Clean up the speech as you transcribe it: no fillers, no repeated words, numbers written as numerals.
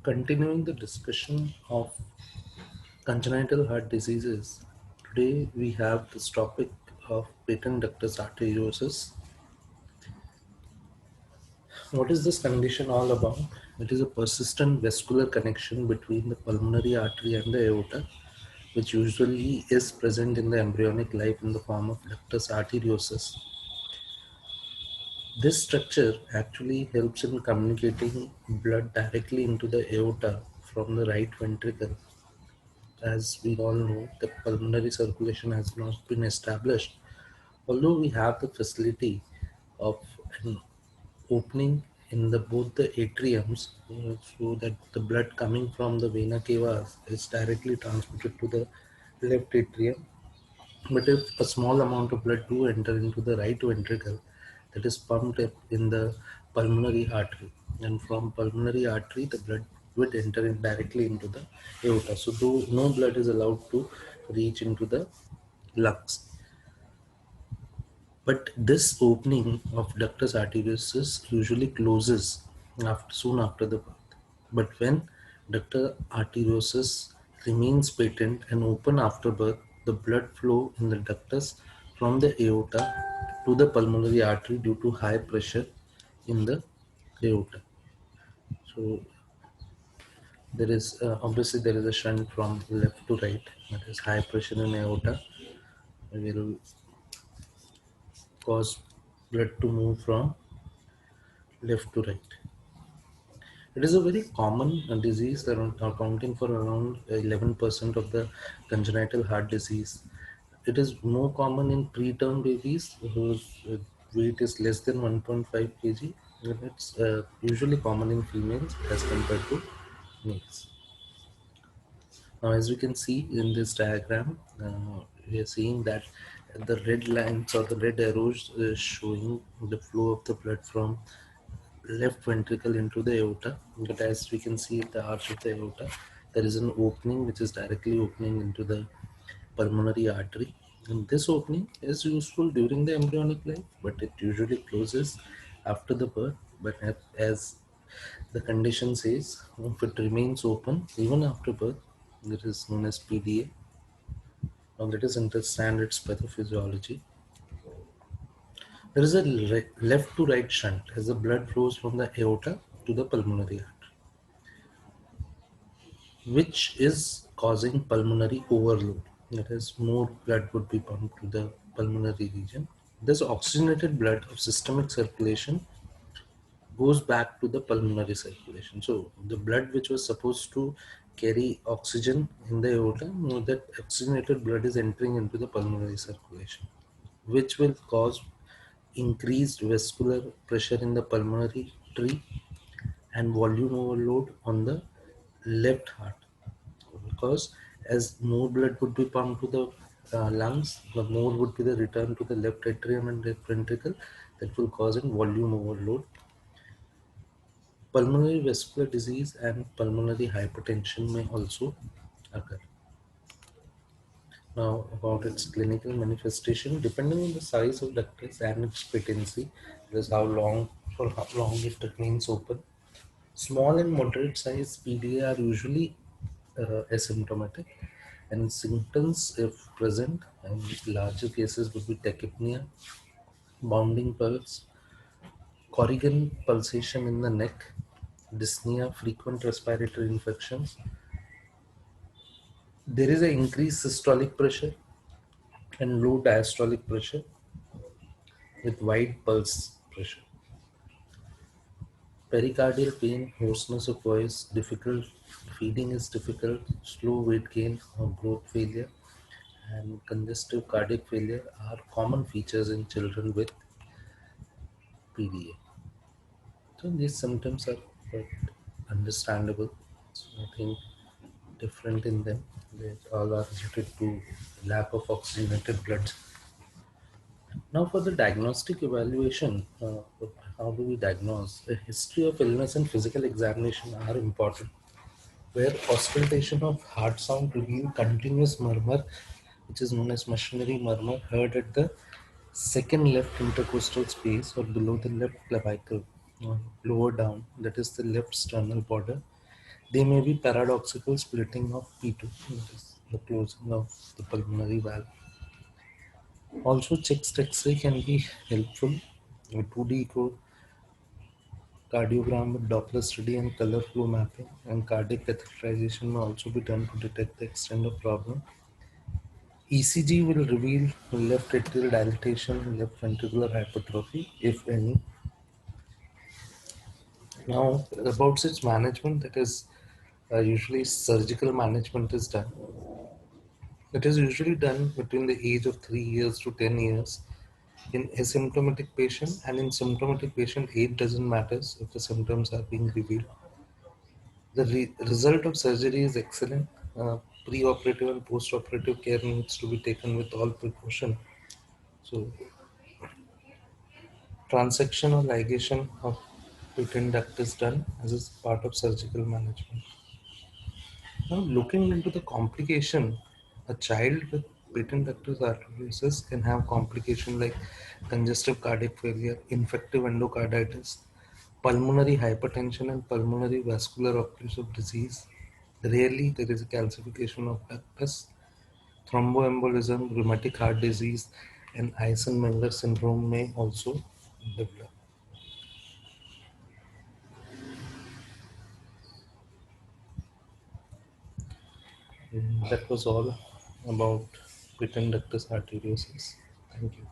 Continuing the discussion of congenital heart diseases, today we have this topic of patent ductus arteriosus. What is this condition all about? It is a persistent vascular connection between the pulmonary artery and the aorta, which usually is present in the embryonic life in the form of ductus arteriosus. This structure actually helps in communicating blood directly into the aorta from the right ventricle. As we all know, the pulmonary circulation has not been established. Although we have the facility of an opening in the both the atriums, so that the blood coming from the vena cava is directly transmitted to the left atrium. But if a small amount of blood do enter into the right ventricle, that is pumped up in the pulmonary artery, and from pulmonary artery the blood would enter in directly into the aorta. So though no blood is allowed to reach into the lungs. But this opening of ductus arteriosus usually closes soon after the birth. But when ductus arteriosus remains patent and open after birth, the blood flow in the ductus from the aorta to the pulmonary artery due to high pressure in the aorta. So there is obviously there is a shunt from left to right. That is high pressure in aorta will cause blood to move from left to right. It is a very common disease, accounting for around 11% of the congenital heart disease. It is more common in preterm babies whose weight is less than 1.5 kg, and it's usually common in females as compared to males. Now, as we can see in this diagram, we are seeing that the red lines or the red arrows is showing the flow of the blood from left ventricle into the aorta. But as we can see the arch of the aorta, there is an opening which is directly opening into the pulmonary artery. And this opening is useful during the embryonic life, but it usually closes after the birth. But as the condition says, if it remains open even after birth, that is known as PDA. Now let us understand its pathophysiology. There is a left to right shunt as the blood flows from the aorta to the pulmonary artery, which is causing pulmonary overload. That is, more blood would be pumped to the pulmonary region. This oxygenated blood of systemic circulation goes back to the pulmonary circulation. So the blood which was supposed to carry oxygen in the aorta, that oxygenated blood is entering into the pulmonary circulation, which will cause increased vascular pressure in the pulmonary tree and volume overload on the left heart, because as more blood would be pumped to the lungs, the more would be the return to the left atrium and left ventricle, that will cause a volume overload. Pulmonary vascular disease and pulmonary hypertension may also occur. Now, about its clinical manifestation, depending on the size of ductus and its patency, that is for how long it remains open. Small and moderate size PDA are usually asymptomatic, and symptoms, if present, and larger cases would be tachypnea, bounding pulse, Corrigan pulsation in the neck, dyspnea, frequent respiratory infections. There is an increased systolic pressure and low diastolic pressure with wide pulse pressure. Pericardial pain, hoarseness of voice, difficult feeding is difficult, slow weight gain or growth failure, and congestive cardiac failure are common features in children with PDA. So these symptoms are quite understandable. It's nothing different in them. They all are related to lack of oxygenated blood. Now for the diagnostic evaluation, how do we diagnose? A history of illness and physical examination are important, where auscultation of heart sound reveal continuous murmur, which is known as machinery murmur, heard at the second left intercostal space or below the left clavicle, or lower down, that is the left sternal border. There may be paradoxical splitting of P2, that is the closing of the pulmonary valve. Also, chest X-ray can be helpful. A 2D cardiogram with Doppler study and color flow mapping and cardiac catheterization may also be done to detect the extent of problem. ECG will reveal left atrial dilatation, left ventricular hypertrophy, if any. Now, about its management, that is usually surgical management is done. It is usually done between the age of 3 years to 10 years in asymptomatic patient, and in symptomatic patient, age doesn't matter if the symptoms are being revealed. The result of surgery is excellent. Pre-operative and post-operative care needs to be taken with all precaution. So, transection or ligation of patent duct is done as a part of surgical management. Now, looking into the complication, a child with patent ductal arteriosus can have complication like congestive cardiac failure, infective endocarditis, pulmonary hypertension, and pulmonary vascular occlusive disease. Rarely, there is a calcification of ductus, thromboembolism, rheumatic heart disease, and Eisenmenger syndrome may also develop. That was all about patent ductus arteriosus. Thank you.